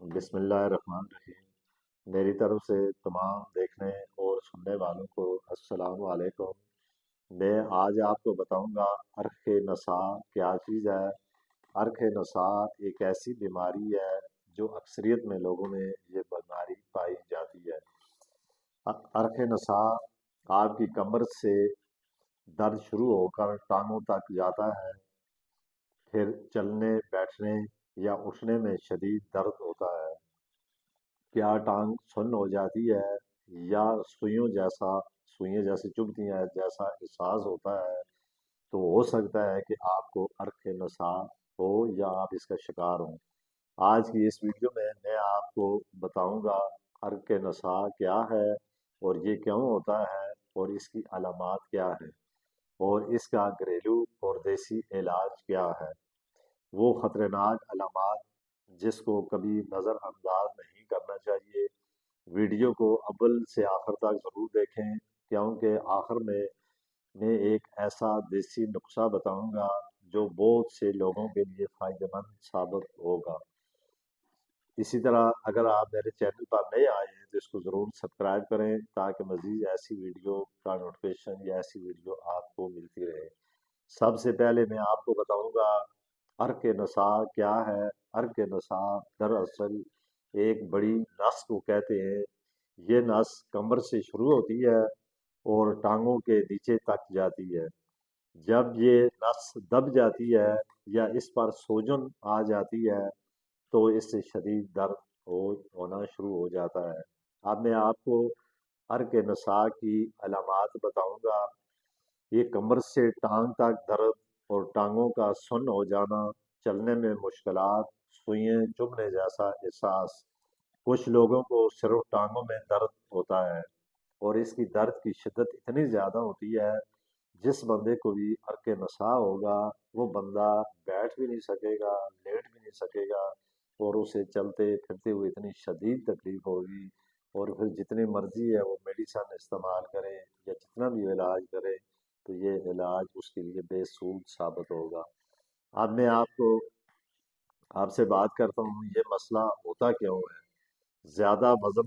بسم اللہ الرحمن الرحیم۔ میری طرف سے تمام دیکھنے اور سننے والوں کو السلام علیکم۔ میں آج آپ کو بتاؤں گا عرق نساء کیا چیز ہے۔ عرق نساء ایک ایسی بیماری ہے جو اکثریت میں لوگوں میں یہ بیماری پائی جاتی ہے۔ عرق نساء آپ کی کمر سے درد شروع ہو کر ٹانگوں تک جاتا ہے، پھر چلنے بیٹھنے یا اٹھنے میں شدید درد ہوتا ہے۔ کیا ٹانگ سن ہو جاتی ہے یا سوئیوں جیسے چبھتی ہیں جیسا احساس ہوتا ہے، تو ہو سکتا ہے کہ آپ کو عرق نساء ہو یا آپ اس کا شکار ہوں۔ آج کی اس ویڈیو میں آپ کو بتاؤں گا عرق نساء کیا ہے اور یہ کیوں ہوتا ہے اور اس کی علامات کیا ہے اور اس کا گھریلو اور دیسی علاج کیا ہے۔ وہ خطرناک علامات جس کو کبھی نظر انداز نہیں کرنا چاہیے۔ ویڈیو کو اول سے آخر تک ضرور دیکھیں، کیونکہ آخر میں ایک ایسا دیسی نسخہ بتاؤں گا جو بہت سے لوگوں کے لیے فائدہ مند ثابت ہوگا۔ اسی طرح اگر آپ میرے چینل پر نئے آئے ہیں تو اس کو ضرور سبسکرائب کریں تاکہ مزید ایسی ویڈیو کا نوٹیفیکیشن یا ایسی ویڈیو آپ کو ملتی رہے۔ سب سے پہلے میں آپ کو بتاؤں گا عرق نساء کیا ہے۔ عرق نساء دراصل ایک بڑی نس کو کہتے ہیں۔ یہ نس کمر سے شروع ہوتی ہے اور ٹانگوں کے نیچے تک جاتی ہے۔ جب یہ نس دب جاتی ہے یا اس پر سوجن آ جاتی ہے تو اس سے شدید درد ہونا شروع ہو جاتا ہے۔ اب میں آپ کو عرق نساء کی علامات بتاؤں گا۔ یہ کمر سے ٹانگ تک درد اور ٹانگوں کا سن ہو جانا، چلنے میں مشکلات، سوئیاں چبھنے جیسا احساس۔ کچھ لوگوں کو صرف ٹانگوں میں درد ہوتا ہے اور اس کی درد کی شدت اتنی زیادہ ہوتی ہے جس بندے کو بھی عرق نساء ہوگا وہ بندہ بیٹھ بھی نہیں سکے گا، لیٹ بھی نہیں سکے گا اور اسے چلتے پھرتے ہوئے اتنی شدید تکلیف ہوگی، اور پھر جتنی مرضی ہے وہ میڈیسن استعمال کرے یا جتنا بھی علاج کرے تو یہ علاج اس کے لیے بے سود ثابت ہوگا۔ اب میں آپ سے بات کرتا ہوں یہ مسئلہ ہوتا کیوں ہے۔ زیادہ وزن،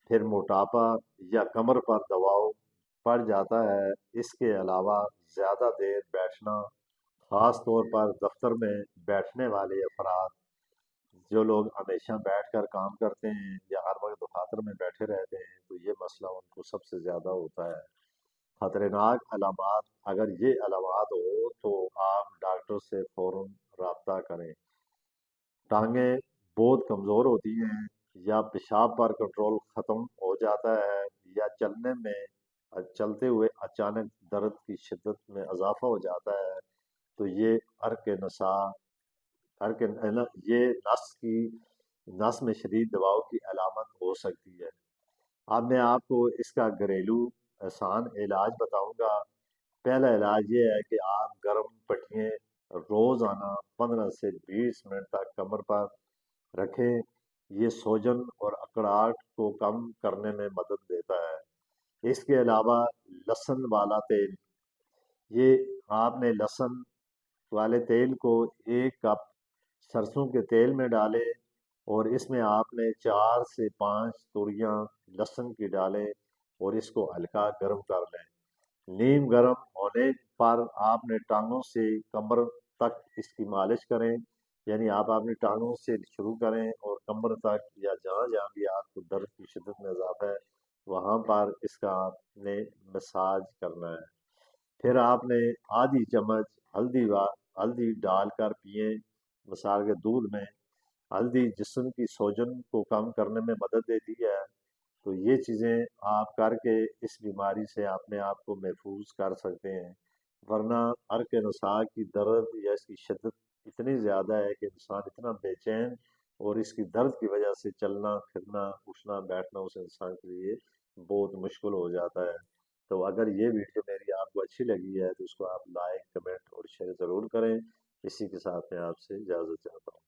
پھر موٹاپا یا کمر پر دباؤ پڑ جاتا ہے۔ اس کے علاوہ زیادہ دیر بیٹھنا، خاص طور پر دفتر میں بیٹھنے والے افراد، جو لوگ ہمیشہ بیٹھ کر کام کرتے ہیں یا ہر وقت دفاتر میں بیٹھے رہتے ہیں، تو یہ مسئلہ ان کو سب سے زیادہ ہوتا ہے۔ خطرناک علامات، اگر یہ علامات ہو تو آپ ڈاکٹر سے فوراً رابطہ کریں۔ ٹانگیں بہت کمزور ہوتی ہیں یا پیشاب پر کنٹرول ختم ہو جاتا ہے یا چلتے ہوئے اچانک درد کی شدت میں اضافہ ہو جاتا ہے تو یہ عرق نساء یہ نس میں شدید دباؤ کی علامت ہو سکتی ہے۔ اب میں آپ کو اس کا گھریلو آسان علاج بتاؤں گا۔ پہلا علاج یہ ہے کہ آپ گرم پٹیاں روزانہ 15 سے 20 منٹ تک کمر پر رکھیں۔ یہ سوجن اور اکڑاہٹ کو کم کرنے میں مدد دیتا ہے۔ اس کے علاوہ لہسن والا تیل، یہ آپ نے لہسن والے تیل کو 1 کپ سرسوں کے تیل میں ڈالیں اور اس میں آپ نے 4 سے 5 توریاں لہسن کی ڈالیں اور اس کو ہلکا گرم کر لیں۔ نیم گرم ہونے پر آپ نے ٹانگوں سے کمر تک اس کی مالش کریں، یعنی آپ اپنی ٹانگوں سے شروع کریں اور کمر تک یا جہاں جہاں بھی آپ کو درد کی شدت میں اضافہ ہے وہاں پر اس کا آپ نے مساج کرنا ہے۔ پھر آپ نے آدھی چمچ ہلدی ڈال کر پئیں۔ مثال کے دودھ میں ہلدی جسم کی سوجن کو کم کرنے میں مدد دیتی ہے، تو یہ چیزیں آپ کر کے اس بیماری سے اپنے آپ کو محفوظ کر سکتے ہیں۔ ورنہ عرق نساء کی درد یا اس کی شدت اتنی زیادہ ہے کہ انسان اتنا بے چین اور اس کی درد کی وجہ سے چلنا پھرنا اٹھنا بیٹھنا اس انسان کے لیے بہت مشکل ہو جاتا ہے۔ تو اگر یہ ویڈیو میری آپ کو اچھی لگی ہے تو اس کو آپ لائک، کمنٹ اور شیئر ضرور کریں۔ اسی کے ساتھ میں آپ سے اجازت چاہتا ہوں۔